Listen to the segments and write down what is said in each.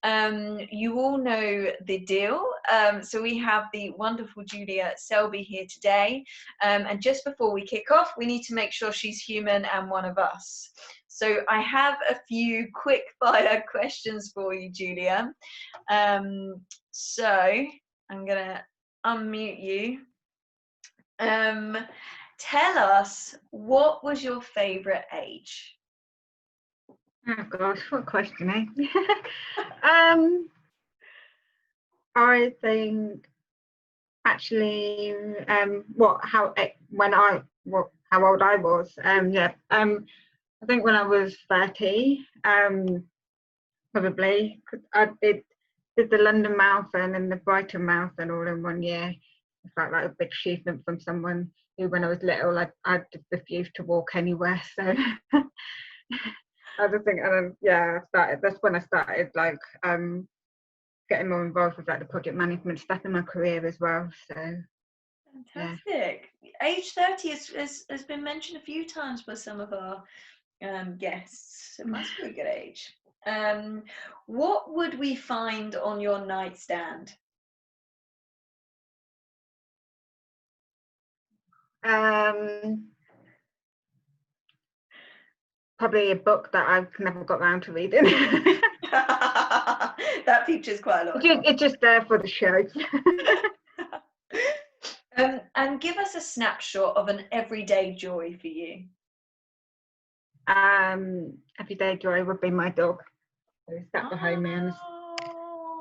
You all know the deal. So we have the wonderful Julia Selby here today. And just before we kick off, we need to make sure she's human and one of us. So I have a few quick fire questions for you, Julia. So I'm going to unmute you. Tell us, what was your favourite age? Oh gosh, what question, eh? I think actually, how old I was. I think when I was 30, probably, 'cause I did the London Marathon and the Brighton Marathon all in 1 year. It felt like a big achievement from someone who, when I was little, I just refused to walk anywhere. So I just think, that's when I started getting more involved with like the project management stuff in my career as well. So fantastic. Yeah. Age 30 has been mentioned a few times by some of our guests. It must be a good age. What would we find on your nightstand? Probably a book that I've never got around to reading. That features quite a lot. It's just there for the show. And give us a snapshot of an everyday joy for you. Everyday joy would be my dog. Who's sat behind me.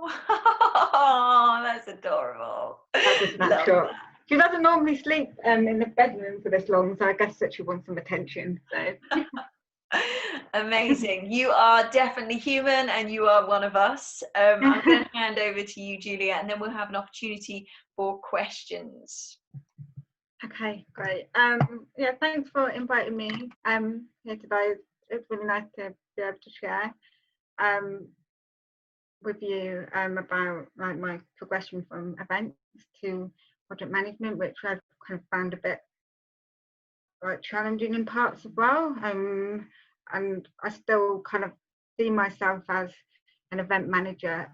Oh, that's adorable. That's a snapshot. She doesn't normally sleep in the bedroom for this long, so I guess that she wants some attention. So. Amazing. You are definitely human and you are one of us. I'm going to hand over to you, Julia, and then we'll have an opportunity for questions. Okay, great. Thanks for inviting me here today. It's really nice to be able to share with you about like my progression from events to project management, which I've kind of found a bit like challenging in parts as well. And I still kind of see myself as an event manager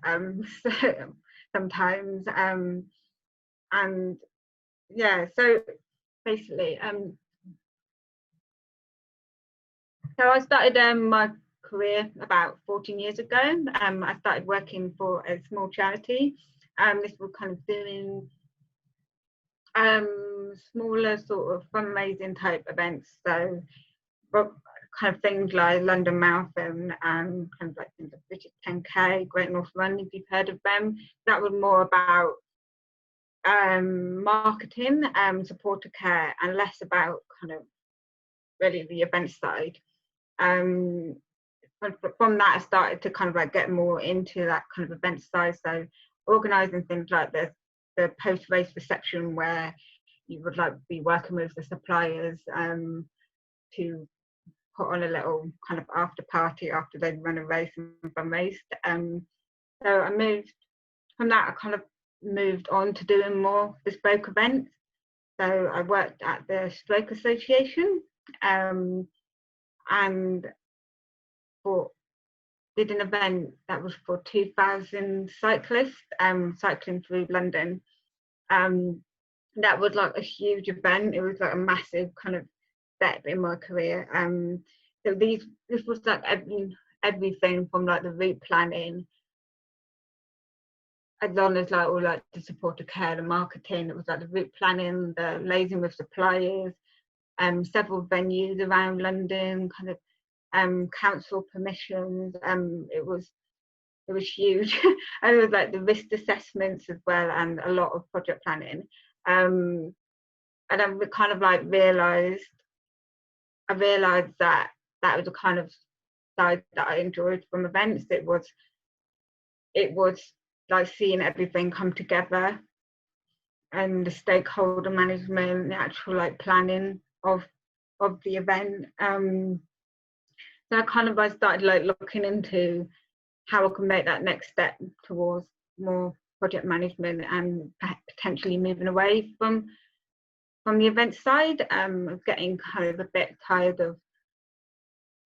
sometimes. So basically, so I started my career about 14 years ago. I started working for a small charity. This was kind of doing smaller sort of fundraising type events. So kind of things like London Marathon and kind of like things like British 10K, Great North Run, if you've heard of them. That was more about marketing, supporter care, and less about kind of really the event side. From that, I started to kind of like get more into that kind of event side. So organising things like the post-race reception, where you would like be working with the suppliers to put on a little kind of after party after they'd run a race and fundraised. So I moved from that. I kind of moved on to doing more bespoke events. So I worked at the Stroke Association and did an event that was for 2,000 cyclists cycling through London. That was like a huge event. It was like a massive kind of step in my career. So this was like everything from like the route planning, as long as like all like the supporter care, the marketing. It was like the route planning, the liaising with suppliers, several venues around London, kind of council permissions. It was huge. And it was like the risk assessments as well, and a lot of project planning. And I kind of like realised that was the kind of side that I enjoyed from events. It was like seeing everything come together, and the stakeholder management, the actual like planning of the event. So I started like looking into how I can make that next step towards more project management and potentially moving away from the event side. I'm getting kind of a bit tired of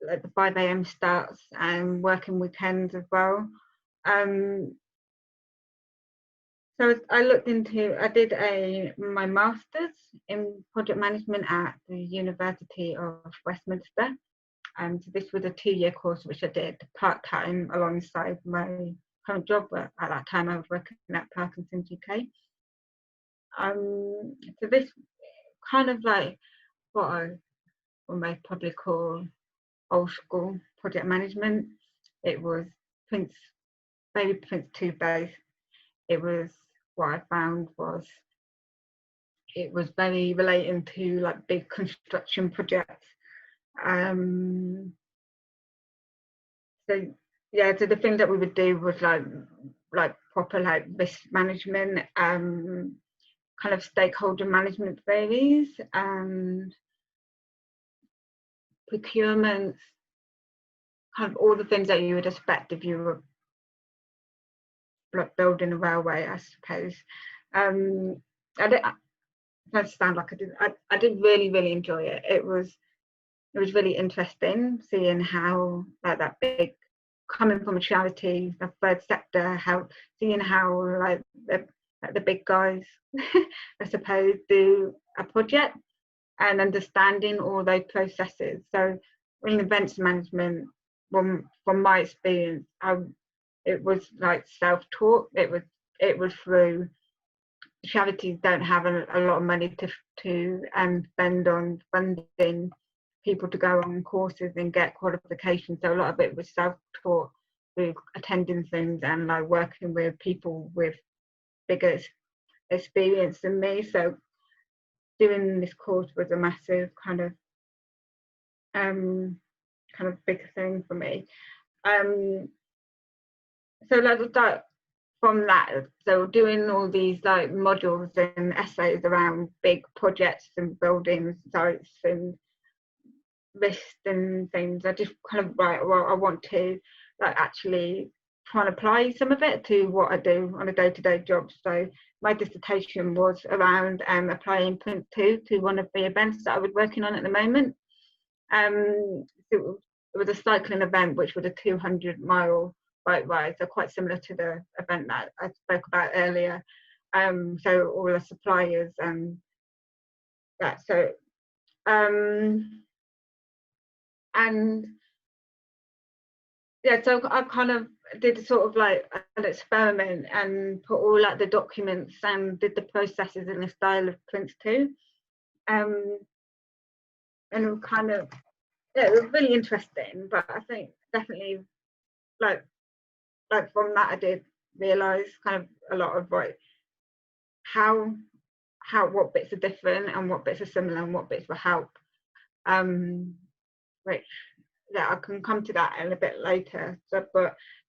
like the 5 a.m. starts and working weekends as well. So I did my master's in project management at the University of Westminster. So this was a 2-year course which I did part-time alongside my current job. At that time I was working at Parkinson's UK. So this kind of like what I might probably call old school project management. It was Prince 2 based. It was, what I found was, it was very relating to like big construction projects. So yeah, so the thing that we would do was like proper like risk management, kind of stakeholder management queries, and procurements, kind of all the things that you would expect if you were like building a railway, I suppose. I don't sound like I did really enjoy it. It was really interesting seeing how like that big, coming from a charity, the third sector, seeing how like the big guys I suppose do a project, and understanding all those processes. So in events management, from my experience, it was like self-taught. It was through, charities don't have a lot of money to spend on funding people to go on courses and get qualifications. So a lot of it was self-taught through attending things and like working with people with bigger experience than me. So doing this course was a massive kind of big thing for me. So like from that, so doing all these like modules and essays around big projects and buildings, sites and risks and things, I just kind of well, I want to like actually try and apply some of it to what I do on a day-to-day job. So my dissertation was around applying Print 2 to one of the events that I was working on at the moment. It was a cycling event, which was a 200-mile bike ride, so quite similar to the event that I spoke about earlier. So all the suppliers and that. So and yeah, so I kind of did sort of like an experiment and put all like the documents and did the processes in the style of Prince 2. And it was kind of, yeah, it was really interesting. But I think definitely like from that I did realise kind of a lot of like how what bits are different and what bits are similar and what bits will help. Which yeah, I can come to that in a bit later. So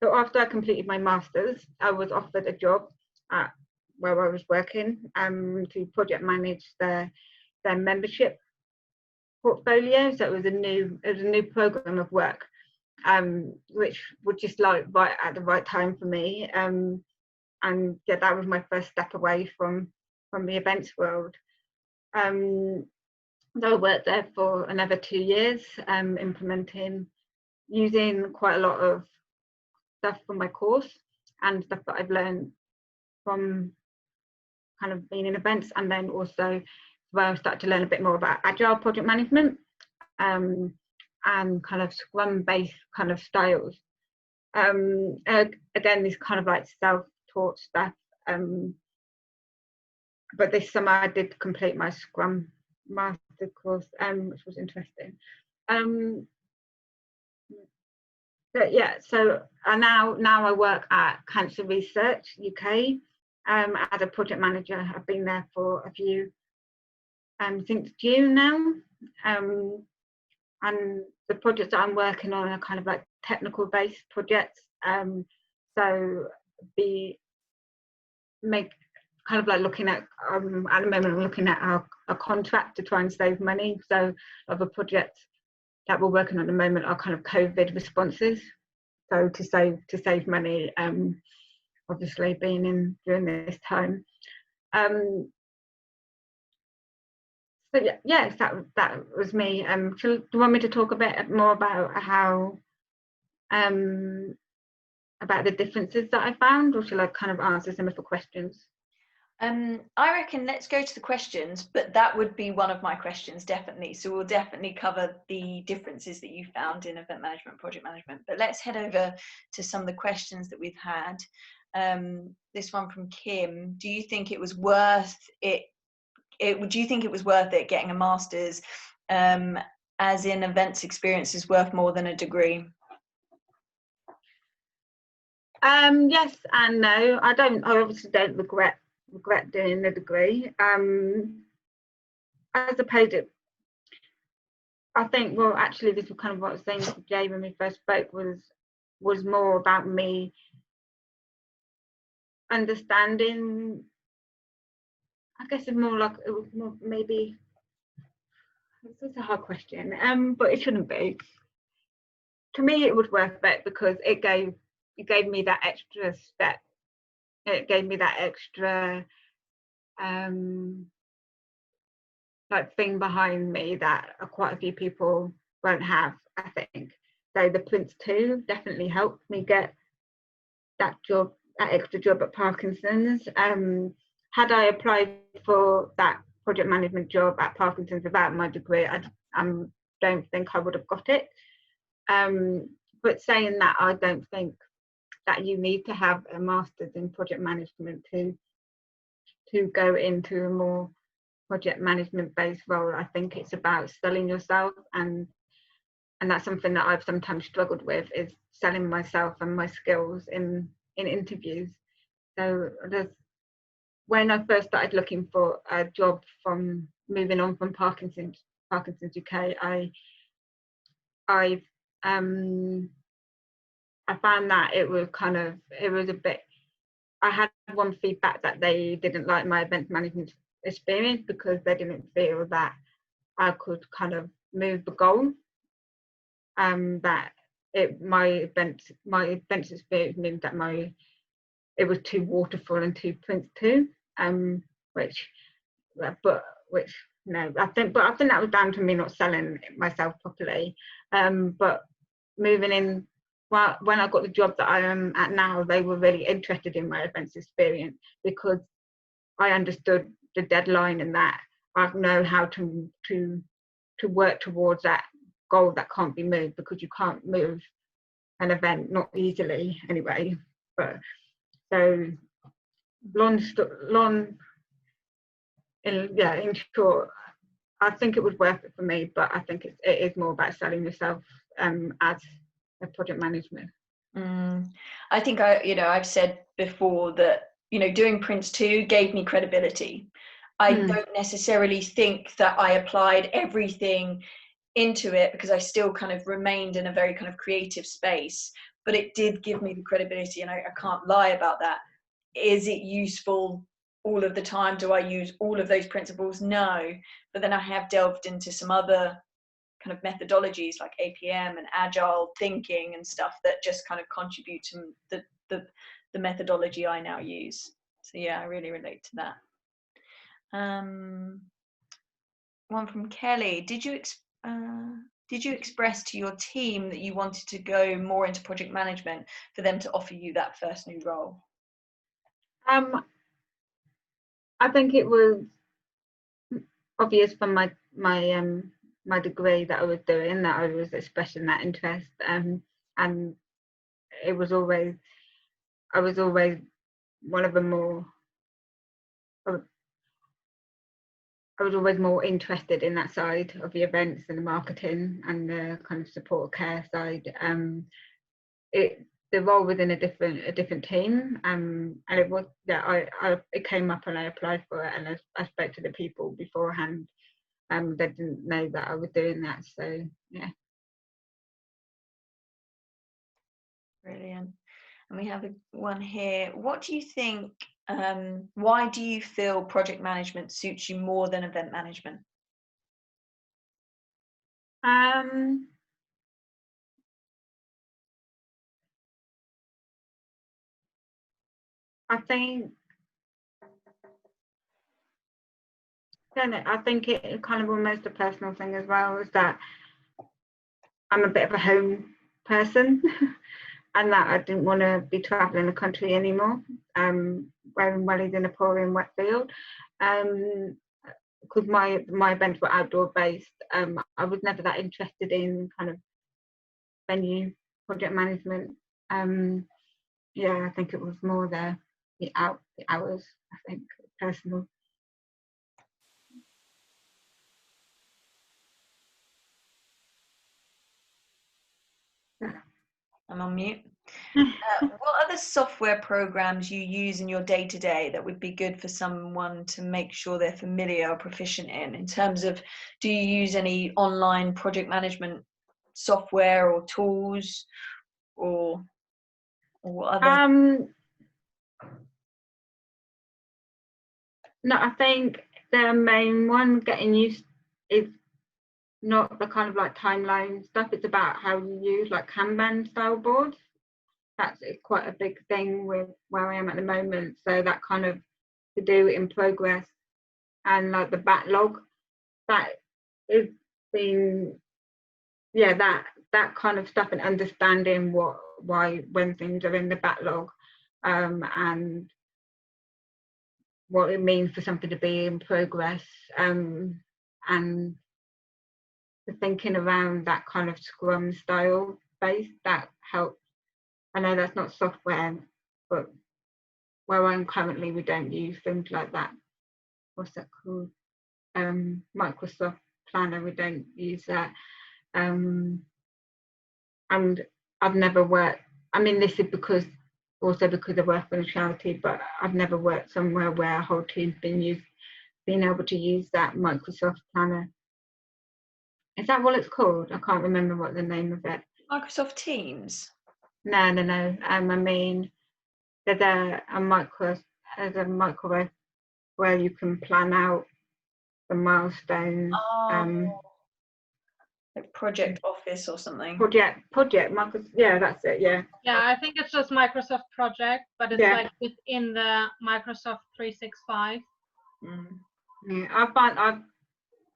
after I completed my master's, I was offered a job at where I was working to project manage their membership portfolio. So it was a new program of work, which was just like right at the right time for me. And yeah, that was my first step away from the events world. So I worked there for another 2 years, using quite a lot of stuff from my course and stuff that I've learned from kind of being in events, and then also where I started to learn a bit more about agile project management and kind of Scrum based kind of styles. Again, this kind of like self-taught stuff. But this summer I did complete my Scrum master course, which was interesting. But yeah, so now I work at Cancer Research UK as a project manager. I've been there for a few since June now, and the projects that I'm working on are kind of like technical based projects. So kind of like looking at the moment I'm looking at a contract to try and save money. So other projects that we're working on at the moment are kind of COVID responses. So to save money, obviously being during this time. So yes, that was me. Do you want me to talk a bit more about how about the differences that I found, or shall I kind of answer some of the questions? I reckon let's go to the questions, but that would be one of my questions, definitely. So we'll definitely cover the differences that you found in event management, project management. But let's head over to some of the questions that we've had. This one from Kim: do you think it was worth it? Do you think it was worth it getting a master's, as in events experience is worth more than a degree? Yes and no. I obviously don't regret doing the degree. I suppose I think, well, actually, this was kind of what I was saying to Jay when we first spoke, was more about me understanding. I guess it's more like, it was more maybe, it's a hard question, but it shouldn't be. To me, it was worth it because it gave me that extra step. It gave me that extra like thing behind me that quite a few people won't have, I think. So the Prince 2 definitely helped me get that extra job at Parkinson's. Had I applied for that project management job at Parkinson's without my degree, I don't think I would have got it. But saying that, I don't think that you need to have a master's in project management to go into a more project management based role. I think it's about selling yourself, and that's something that I've sometimes struggled with, is selling myself and my skills in interviews. So when I first started looking for a job from moving on from Parkinson's UK, I found that it was a bit, I had one feedback that they didn't like my event management experience because they didn't feel that I could kind of move the goal. That my events experience meant that it was too waterfall and too Prince 2, which no, I think that was down to me not selling myself properly. But moving in, well, when I got the job that I am at now, they were really interested in my events experience because I understood the deadline and that I know how to work towards that goal that can't be moved, because you can't move an event, not easily anyway. But so in short, I think it was worth it for me, but I think it is more about selling yourself as a project management. I think I've said before that doing Prince 2 gave me credibility. I don't necessarily think that I applied everything into it because I still kind of remained in a very kind of creative space, but it did give me the credibility, and I can't lie about that. Is it useful all of the time? Do I use all of those principles? No, but then I have delved into some other kind of methodologies like APM and agile thinking and stuff that just kind of contribute to the methodology I now use. So yeah, I really relate to that. One from Kelly: did you express to your team that you wanted to go more into project management for them to offer you that first new role? I think it was obvious from my degree that I was doing that I was expressing that interest, and it was always I was always one of the more I was always more interested in that side of the events and the marketing and the kind of support care side. The role within a different team, and it was it came up and I applied for it, and I spoke to the people beforehand. They didn't know that I was doing that, so yeah. Brilliant. And we have one here: what do you think, why do you feel project management suits you more than event management? I think it kind of almost a personal thing as well, is that I'm a bit of a home person. and that I didn't want to be travelling the country anymore, wearing wellies in a pouring wet field. Because my events were outdoor based, I was never that interested in kind of venue project management. Yeah, I think it was more the hours. I think personal. I'm on mute. What other software programs you use in your day-to-day that would be good for someone to make sure they're familiar or proficient in terms of, do you use any online project management software or tools, or other? No, I think the main one getting used is not the kind of like timeline stuff. It's about how you use like Kanban style boards. That's quite a big thing with where I am at the moment. So that kind of to do in progress and like the backlog, that is being, yeah, that kind of stuff, and understanding why when things are in the backlog, and what it means for something to be in progress, and the thinking around that kind of Scrum style base, that helps. I know that's not software, but where I'm currently, we don't use things like that. What's that called? Microsoft Planner. We don't use that. And I've never worked. I mean, this is because I work for a charity, but I've never worked somewhere where a whole team's been able to use that Microsoft Planner. Is that what it's called? I can't remember what the name of it. Microsoft Teams? No. I mean, there's a microwave where you can plan out the milestones. Like Project Office or something. Project Microsoft. Yeah, that's it. Yeah. Yeah, I think it's just Microsoft Project, but it's like within the Microsoft 365.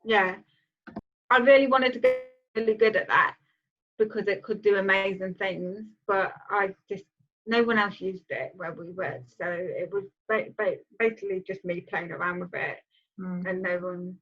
Yeah, I really wanted to get really good at that because it could do amazing things, but no one else used it where we worked, so it was basically just me playing around with it, and no one.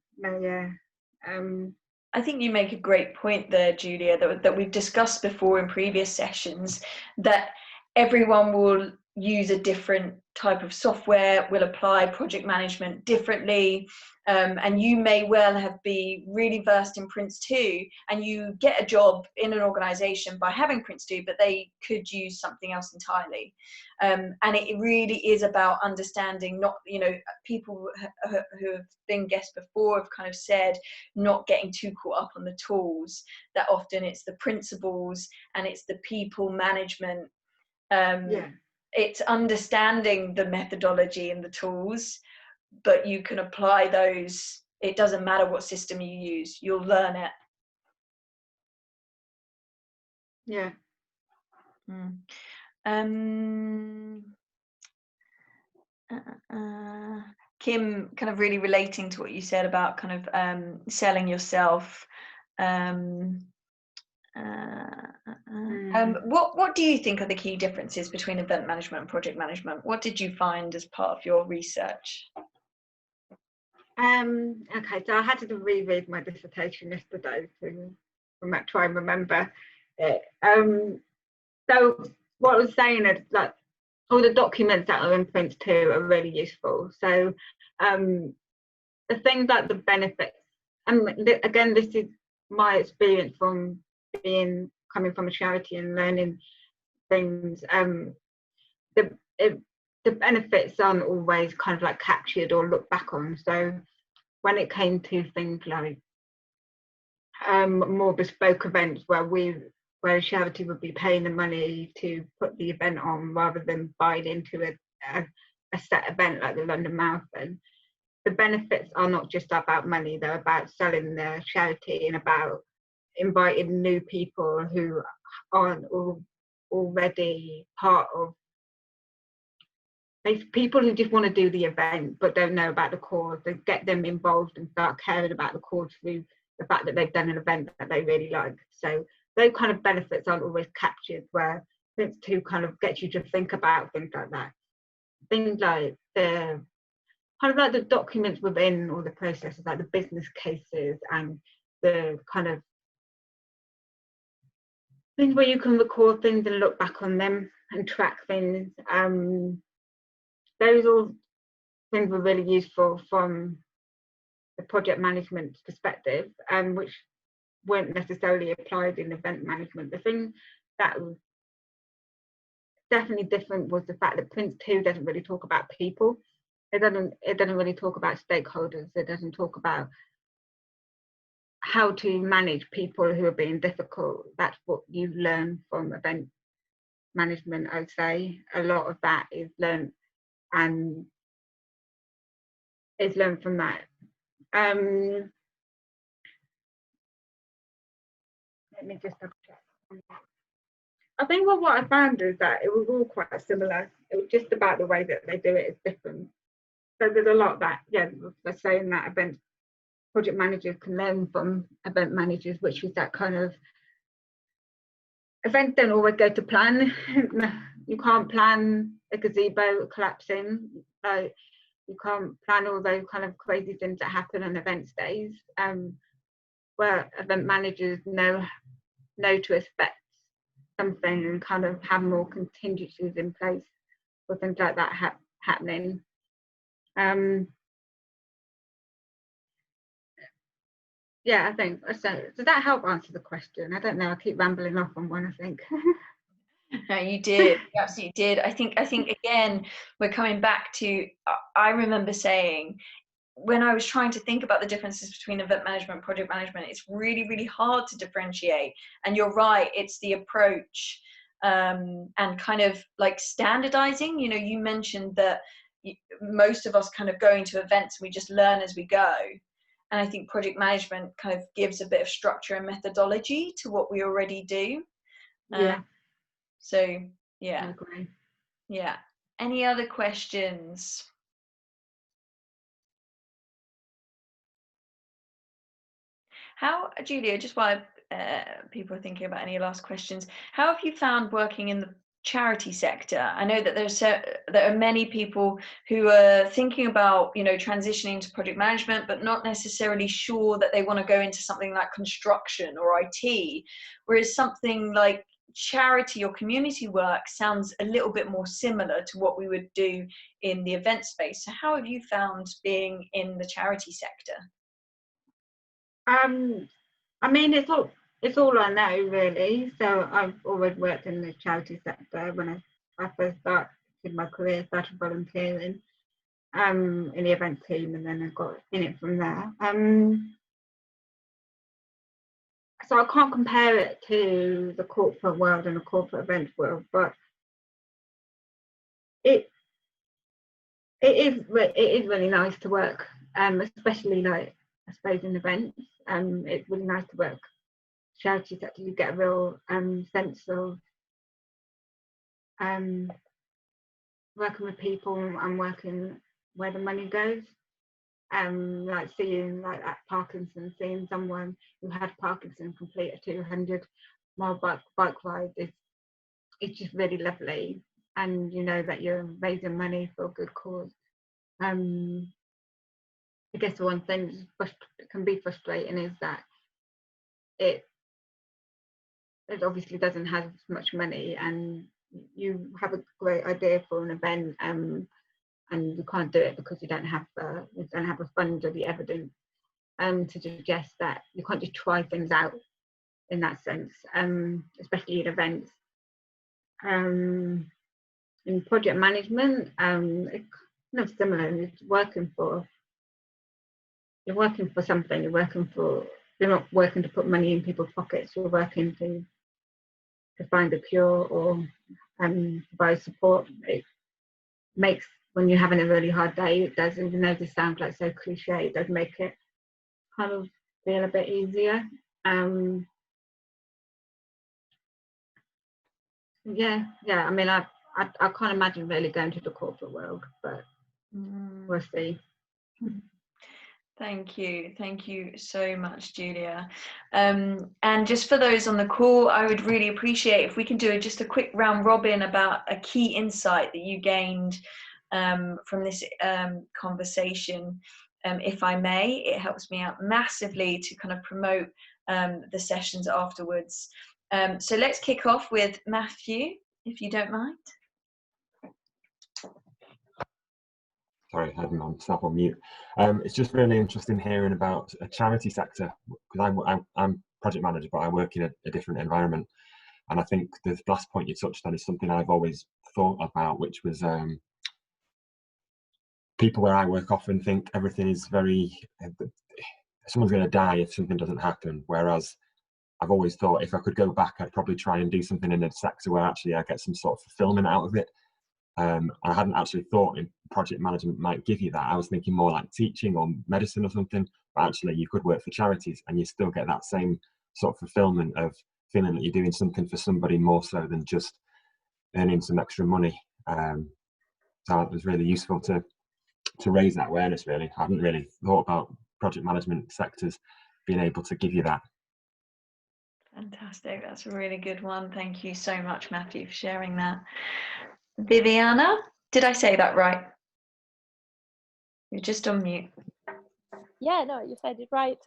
I think you make a great point there, Julia, that we've discussed before in previous sessions, that everyone will use a different type of software, will apply project management differently, and you may well be really versed in Prince 2, and you get a job in an organization by having Prince 2, but they could use something else entirely. And it really is about understanding, not, people who have been guests before have kind of said, not getting too caught up on the tools, that often it's the principles and it's the people management. It's understanding the methodology and the tools, but you can apply those. It doesn't matter what system you use, you'll learn it. Yeah. Kim, kind of really relating to what you said about kind of selling yourself. What do you think are the key differences between event management and project management? What did you find as part of your research? Okay, so I had to reread my dissertation yesterday to try and remember it. So what I was saying is that all the documents that are in Prince 2 are really useful. So the things like the benefits, and again, this is my experience from coming from a charity and learning things. The benefits aren't always kind of like captured or looked back on. So when it came to things like more bespoke events where a charity would be paying the money to put the event on rather than buying into a set event like the London Marathon, the benefits are not just about money, they're about selling the charity and about inviting new people who aren't already part of, people who just want to do the event but don't know about the cause, they get them involved and start caring about the cause through the fact that they've done an event that they really like. So those kind of benefits aren't always captured, where Prince 2 kind of gets you to think about things like that. Things like the kind of like the documents within all the processes, like the business cases and the kind of things where you can record things and look back on them and track things. Those all things were really useful from the project management perspective, which weren't necessarily applied in event management. The thing that was definitely different was the fact that Prince 2 doesn't really talk about people. It doesn't really talk about stakeholders. It doesn't talk about how to manage people who are being difficult. That's what you learn from event management, I'd say. A lot of that is learned and is learned from that. Let me just double check. I think what I found is that it was all quite similar. It was just about the way that they do it is different. So there's a lot that, yeah, they're saying that event project managers can learn from event managers, which is that kind of, events don't always go to plan. You can't plan a gazebo collapsing. You can't plan all those kind of crazy things that happen on events days. Where event managers know to expect something and kind of have more contingencies in place for things like that happening. Yeah, I think so. Does that help answer the question? I don't know. I keep rambling off on one, I think. No, you did. You absolutely did. I think again, we're coming back to, I remember saying, when I was trying to think about the differences between event management and project management, it's really, really hard to differentiate. And you're right, it's the approach and kind of like standardizing. You know, you mentioned that most of us kind of go into events and we just learn as we go. And I think project management kind of gives a bit of structure and methodology to what we already do. Yeah. So, yeah. I agree. Yeah. Any other questions? How, Julia, just while people are thinking about any last questions, how have you found working in the charity sector? I know that there are many people who are thinking about, you know, transitioning to project management, but not necessarily sure that they want to go into something like construction or IT, whereas something like charity or community work sounds a little bit more similar to what we would do in the event space. So how have you found being in the charity sector? I mean, it's all I know, really. So I've always worked in the charity sector. When I first started my career, started volunteering in the event team, and then I got in it from there. So I can't compare it to the corporate world and the corporate event world, but it is really nice to work, especially like, I suppose, in events. It's really nice to work charity sector. You get a real sense of working with people and working where the money goes. Like seeing, like at Parkinson, seeing someone who had Parkinson complete a 200-mile bike ride it's just really lovely, and you know that you're raising money for a good cause. I guess the one thing that can be frustrating is that it obviously doesn't have much money, and you have a great idea for an event, and you can't do it because you don't have a fund or the evidence to suggest that you can't just try things out in that sense, especially in events. In project management, it's kind of similar. You're working for something. You're not working to put money in people's pockets. You're working to find a cure or provide support. It makes, when you're having a really hard day, it does, even though this sounds like so cliche, it does make it kind of feel a bit easier. Yeah. I mean, I can't imagine really going to the corporate world, but we'll see. Thank you so much, Julia. And just for those on the call, I would really appreciate if we can do just a quick round robin about a key insight that you gained from this conversation. If I may, it helps me out massively to kind of promote the sessions afterwards. So let's kick off with Matthew, if you don't mind. Sorry, I had myself on mute. It's just really interesting hearing about a charity sector, because I'm project manager, but I work in a different environment. And I think the last point you touched on is something I've always thought about, which was people where I work often think everything is very, someone's going to die if something doesn't happen. Whereas I've always thought if I could go back, I'd probably try and do something in a sector where actually I get some sort of fulfillment out of it. I hadn't actually thought in project management might give you that. I was thinking more like teaching or medicine or something, but actually you could work for charities and you still get that same sort of fulfillment of feeling that you're doing something for somebody more so than just earning some extra money. So it was really useful to raise that awareness, really. I hadn't really thought about project management sectors being able to give you that. Fantastic, that's a really good one. Thank you so much, Matthew, for sharing that. Viviana, did I say that right? You're just on mute. Yeah, no, you said it right.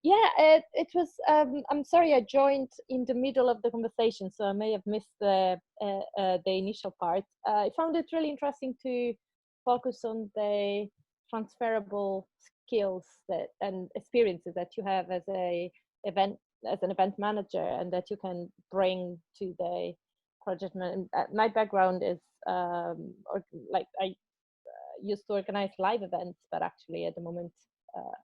It was, I'm sorry, I joined in the middle of the conversation, so I may have missed the initial part. I found it really interesting to focus on the transferable skills and experiences that you have as an event manager, and that you can bring to the project. My background is I used to organize live events, but actually at the moment,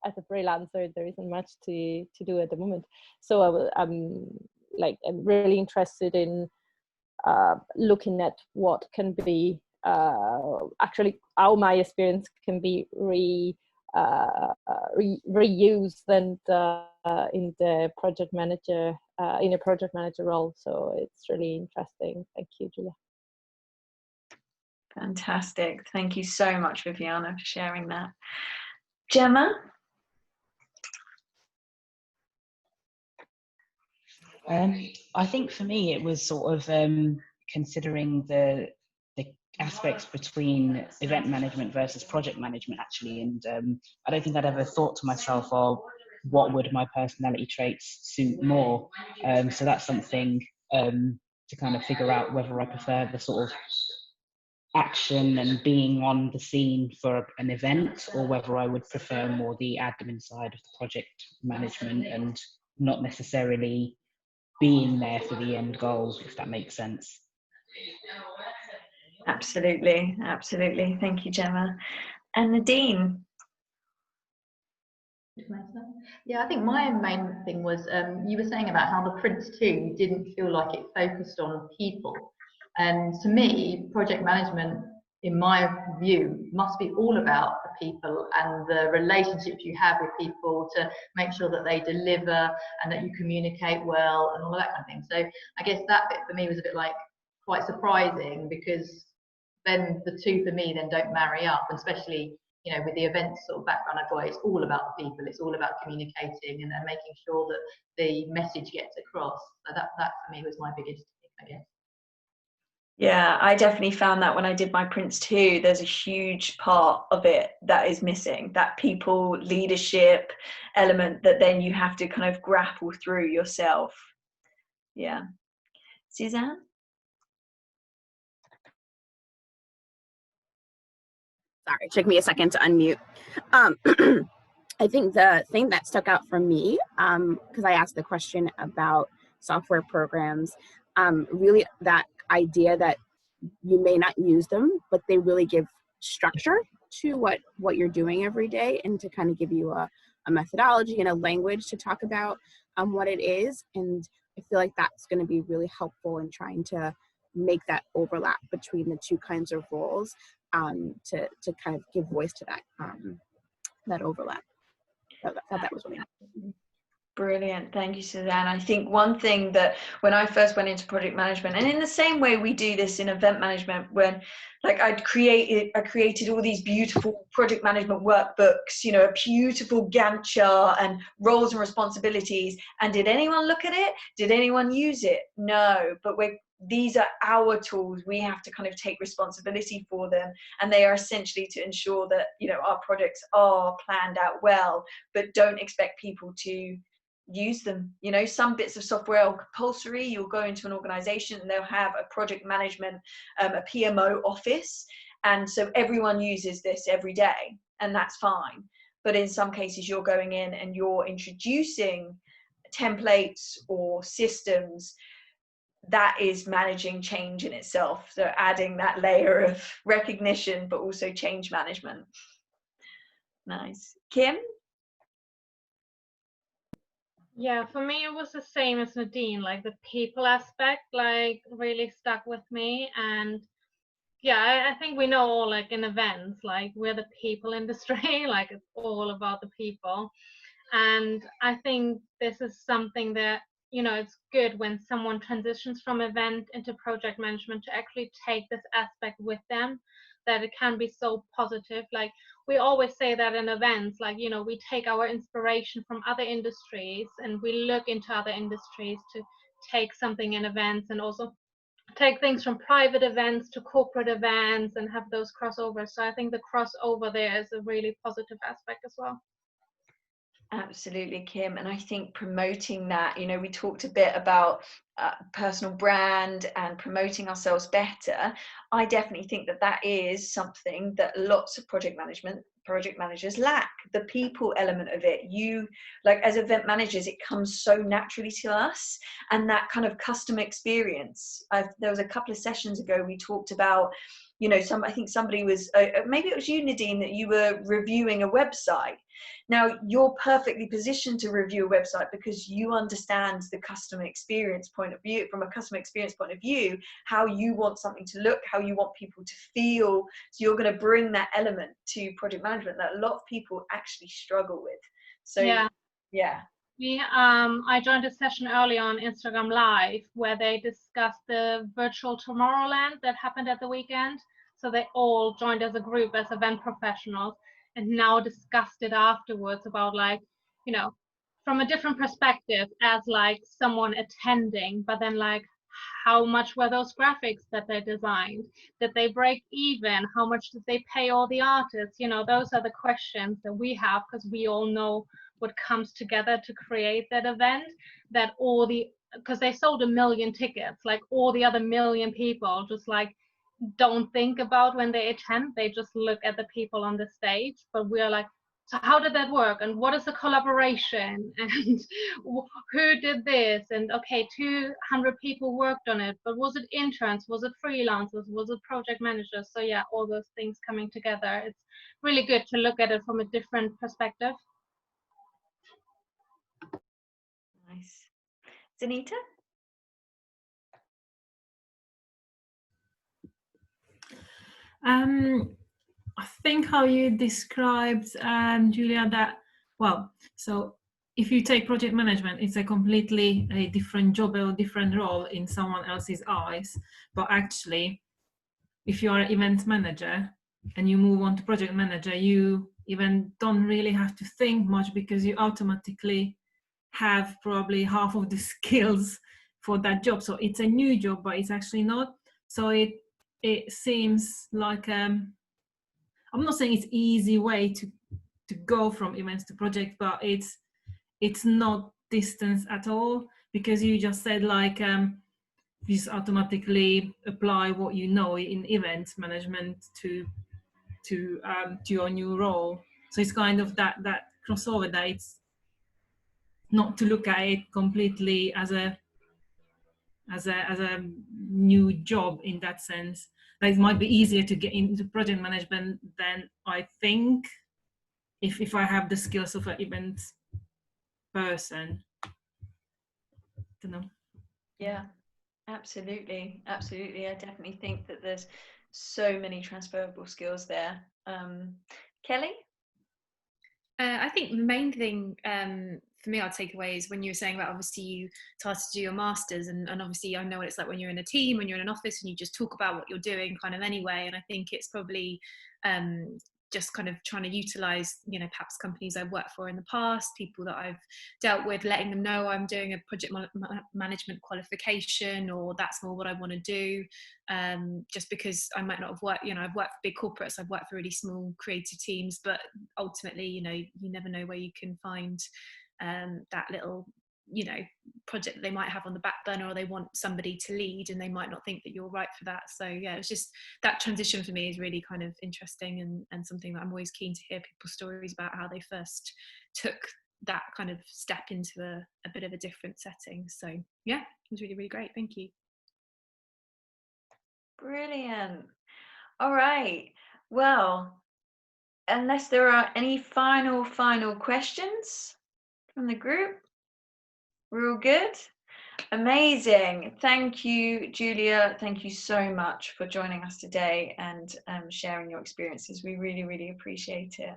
as a freelancer, there isn't much to do at the moment. So I'm really interested in looking at what can be actually how my experience can be reused and in the project manager in a project manager role. So it's really interesting. Thank you, Julia. Fantastic. Thank you so much, Viviana, for sharing that. Gemma? I think for me it was sort of considering the aspects between event management versus project management, actually, and I don't think I'd ever thought to myself, oh, what would my personality traits suit more? So that's something to kind of figure out whether I prefer the sort of action and being on the scene for an event, or whether I would prefer more the admin side of the project management and not necessarily being there for the end goal, if that makes sense. Absolutely. Thank you, Gemma. And Nadine? Yeah, I think my main thing was you were saying about how the Prince 2 didn't feel like it focused on people. And to me, project management, in my view, must be all about the people and the relationships you have with people to make sure that they deliver and that you communicate well and all of that kind of thing. So I guess that bit for me was a bit like quite surprising, because then the two for me then don't marry up, especially, you know, with the events sort of background I've got. It's all about the people, it's all about communicating and then making sure that the message gets across. So that for me was my biggest thing, I guess. Yeah, I definitely found that when I did my Prince 2, there's a huge part of it that is missing, that people leadership element that then you have to kind of grapple through yourself. Yeah. Suzanne? Sorry, it took me a second to unmute. I think the thing that stuck out for me, because I asked the question about software programs, really that idea that you may not use them, but they really give structure to what you're doing every day, and to kind of give you a methodology and a language to talk about what it is. And I feel like that's going to be really helpful in trying to make that overlap between the two kinds of roles, to kind of give voice to that that overlap. I thought that was really helpful. Brilliant. Thank you, Suzanne. I think one thing that when I first went into project management, and in the same way we do this in event management, when like I created all these beautiful project management workbooks, you know, a beautiful Gantt chart and roles and responsibilities. And did anyone look at it? Did anyone use it? No, but these are our tools. We have to kind of take responsibility for them, and they are essentially to ensure that, you know, our projects are planned out well, but don't expect people to use them. You know, some bits of software are compulsory. You'll go into an organization and they'll have a project management, a PMO office, and so everyone uses this every day, and that's fine. But in some cases you're going in and you're introducing templates or systems. That is managing change in itself, so adding that layer of recognition but also change management. Nice. Kim? Yeah, for me it was the same as Nadine, like the people aspect like really stuck with me. And yeah, I think we know all, like in events, like we're the people industry, like it's all about the people. And I think this is something that, you know, it's good when someone transitions from event into project management to actually take this aspect with them, that it can be so positive. Like we always say that in events, like, you know, we take our inspiration from other industries and we look into other industries to take something in events, and also take things from private events to corporate events and have those crossovers. So I think the crossover there is a really positive aspect as well. Absolutely, Kim. And I think promoting that, you know, we talked a bit about personal brand and promoting ourselves better. I definitely think that that is something that lots of project managers lack, the people element of it. You, like as event managers, it comes so naturally to us, and that kind of customer experience. There was a couple of sessions ago we talked about, you know, I think somebody was, maybe it was you, Nadine, that you were reviewing a website. Now, you're perfectly positioned to review a website because you understand the customer experience point of view, from a customer experience point of view, how you want something to look, how you want people to feel. So you're going to bring that element to project management that a lot of people actually struggle with. So yeah. I joined a session early on Instagram Live where they discussed the virtual Tomorrowland that happened at the weekend. So they all joined as a group as event professionals and now discussed it afterwards about, like, you know, from a different perspective as like someone attending, but then like how much were those graphics that they designed? Did they break even? How much did they pay all the artists? You know, those are the questions that we have, because we all know what comes together to create that event, that all the, because they sold 1 million tickets, like all the other 1 million people just like don't think about when they attend, they just look at the people on the stage. But we're like, so how did that work, and what is the collaboration, and who did this, and okay, 200 people worked on it, but was it interns, was it freelancers, was it project managers? So yeah, all those things coming together, it's really good to look at it from a different perspective. Nice. Zanita? I think how you described, Julia, that, well, so if you take project management, it's a completely a different job or different role in someone else's eyes. But actually, if you are an event manager and you move on to project manager, you even don't really have to think much, because you automatically have probably half of the skills for that job. So it's a new job, but it's actually not. So it seems like I'm not saying it's easy way to go from events to project, but it's not distance at all, because you just said like you just automatically apply what you know in event management to your new role. So it's kind of that crossover, that it's not to look at it completely as a new job in that sense. That it might be easier to get into project management than I think if I have the skills of an event person. Don't know. Yeah, absolutely. I definitely think that there's so many transferable skills there. Kelly? I think the main thing for me, I'd take away is when you were saying about obviously you started to do your masters, and obviously I know what it's like when you're in a team, when you're in an office, and you just talk about what you're doing kind of anyway. And I think it's probably just kind of trying to utilize, you know, perhaps companies I've worked for in the past, people that I've dealt with, letting them know I'm doing a project management qualification, or that's more what I want to do. Just because I might not have worked, you know, I've worked for big corporates, I've worked for really small creative teams, but ultimately, you know, you never know where you can find that little, you know, project that they might have on the back burner, or they want somebody to lead and they might not think that you're right for that. So yeah, it's just that transition for me is really kind of interesting, and something that I'm always keen to hear people's stories about how they first took that kind of step into a bit of a different setting. So yeah, it was really, really great. Thank you. Brilliant. All right, well, unless there are any final questions from the group, we're all good. Amazing. Thank you, Julia. Thank you so much for joining us today and sharing your experiences. We really, really appreciate it.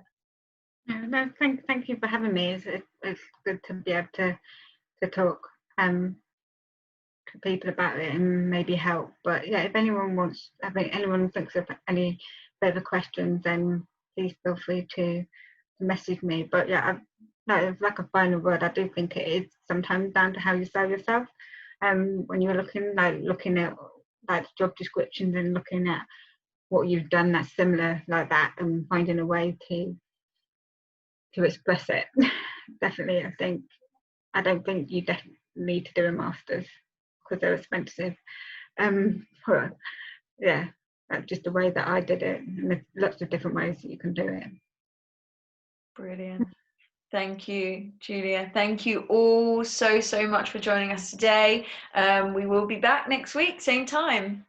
No, thank you for having me. It's good to be able to talk to people about it and maybe help. But yeah, if anyone thinks of any further questions, then please feel free to message me. But yeah, it's like a final word. I do think it is sometimes down to how you sell yourself. When you're looking at like job descriptions and looking at what you've done that's similar like that, and finding a way to express it. Definitely, I don't think you definitely need to do a master's because they're expensive. Yeah, that's just the way that I did it, and there's lots of different ways that you can do it. Brilliant. Thank you, Julia. Thank you all so much for joining us today. We will be back next week, same time.